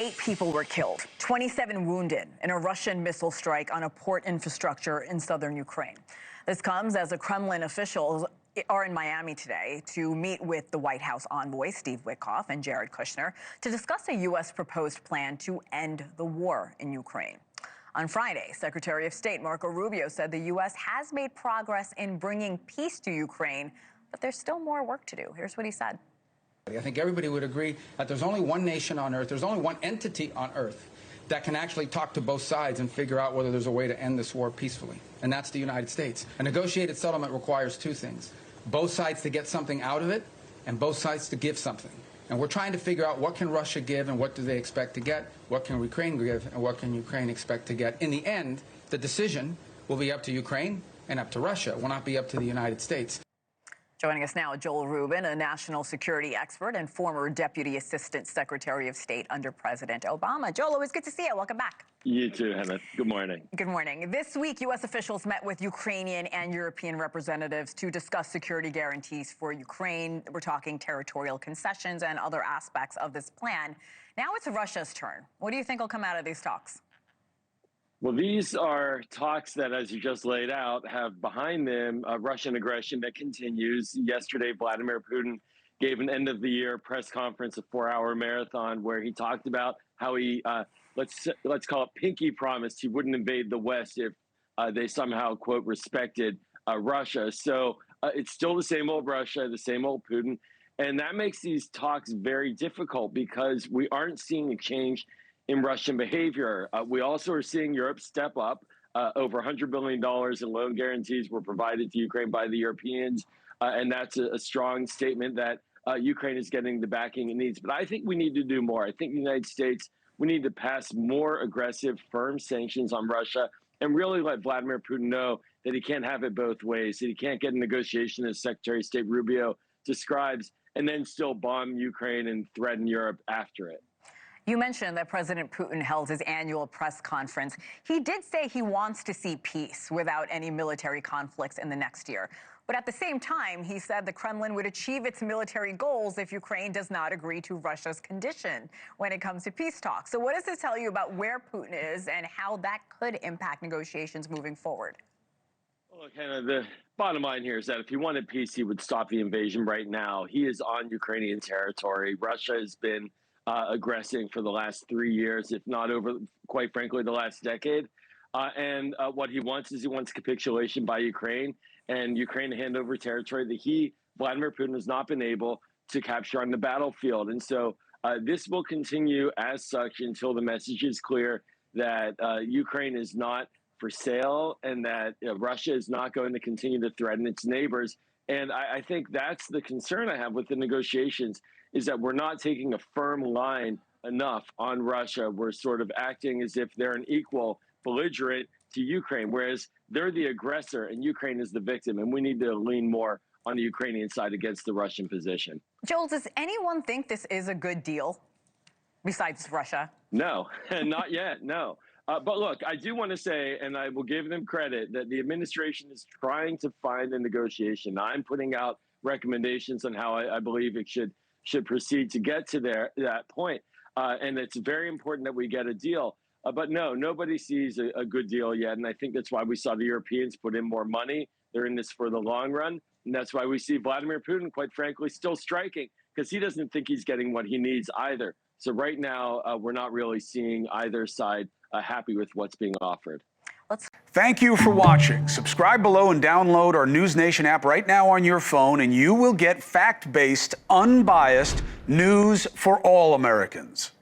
8 people were killed, 27 wounded in a Russian missile strike on a port infrastructure in southern Ukraine. This comes as the Kremlin officials are in Miami today to meet with the White House envoy, Steve Witkoff, and Jared Kushner to discuss a U.S. proposed plan to end the war in Ukraine. On Friday, Secretary of State Marco Rubio said the U.S. has made progress in bringing peace to Ukraine, but there's still more work to do. Here's what he said. I think everybody would agree that there's only one nation on earth, there's only one entity on earth that can actually talk to both sides and figure out whether there's a way to end this war peacefully, and that's the United States. A negotiated settlement requires two things: both sides to get something out of it, and both sides to give something. And we're trying to figure out what can Russia give and what do they expect to get, what can Ukraine give and what can Ukraine expect to get. In the end, the decision will be up to Ukraine and up to Russia. It will not be up to the United States. Joining us now, Joel Rubin, a national security expert and former Deputy Assistant Secretary of State under President Obama. Joel, always good to see you. Welcome back. You too, Hena. Good morning. Good morning. This week, U.S. officials met with Ukrainian and European representatives to discuss security guarantees for Ukraine. We're talking territorial concessions and other aspects of this plan. Now it's Russia's turn. What do you think will come out of these talks? Well, these are talks that, as you just laid out, have behind them Russian aggression that continues. Yesterday, Vladimir Putin gave an end-of-the-year press conference, a 4-hour marathon, where he talked about how he, let's call it pinky promised he wouldn't invade the West if they somehow, quote, respected Russia. So it's still the same old Russia, the same old Putin. And that makes these talks very difficult because we aren't seeing a change in Russian behavior. We also are seeing Europe step up. Over $100 billion in loan guarantees were provided to Ukraine by the Europeans. And that's a strong statement that Ukraine is getting the backing it needs. But I think we need to do more. I think the United States, we need to pass more aggressive, firm sanctions on Russia and really let Vladimir Putin know that he can't have it both ways, that he can't get a negotiation, as Secretary of State Rubio describes, and then still bomb Ukraine and threaten Europe after it. You mentioned that President Putin held his annual press conference. He did say he wants to see peace without any military conflicts in the next year. But at the same time, he said the Kremlin would achieve its military goals if Ukraine does not agree to Russia's condition when it comes to peace talks. So what does this tell you about where Putin is and how that could impact negotiations moving forward? Well, look, Hannah, the bottom line here is that if he wanted peace, he would stop the invasion right now. He is on Ukrainian territory. Russia has been aggressing for the last 3 years, if not over, quite frankly, the last decade. And what he wants is he wants capitulation by Ukraine and Ukraine to hand over territory that Vladimir Putin, has not been able to capture on the battlefield. And so this will continue as such until the message is clear that Ukraine is not for sale and that Russia is not going to continue to threaten its neighbors. And I think that's the concern I have with the negotiations, is that we're not taking a firm line enough on Russia. We're sort of acting as if they're an equal belligerent to Ukraine, whereas they're the aggressor and Ukraine is the victim. And we need to lean more on the Ukrainian side against the Russian position. Joel, does anyone think this is a good deal besides Russia? No, not yet, no. But look, I do want to say, and I will give them credit, that the administration is trying to find a negotiation. I'm putting out recommendations on how I believe it should proceed to get to that point. And it's very important that we get a deal. But no, nobody sees a good deal yet. And I think that's why we saw the Europeans put in more money. They're in this for the long run. And that's why we see Vladimir Putin, quite frankly, still striking, because he doesn't think he's getting what he needs either. So right now, we're not really seeing either side happy with what's being offered. Thank you for watching. Subscribe below and download our NewsNation app right now on your phone, and you will get fact-based, unbiased news for all Americans.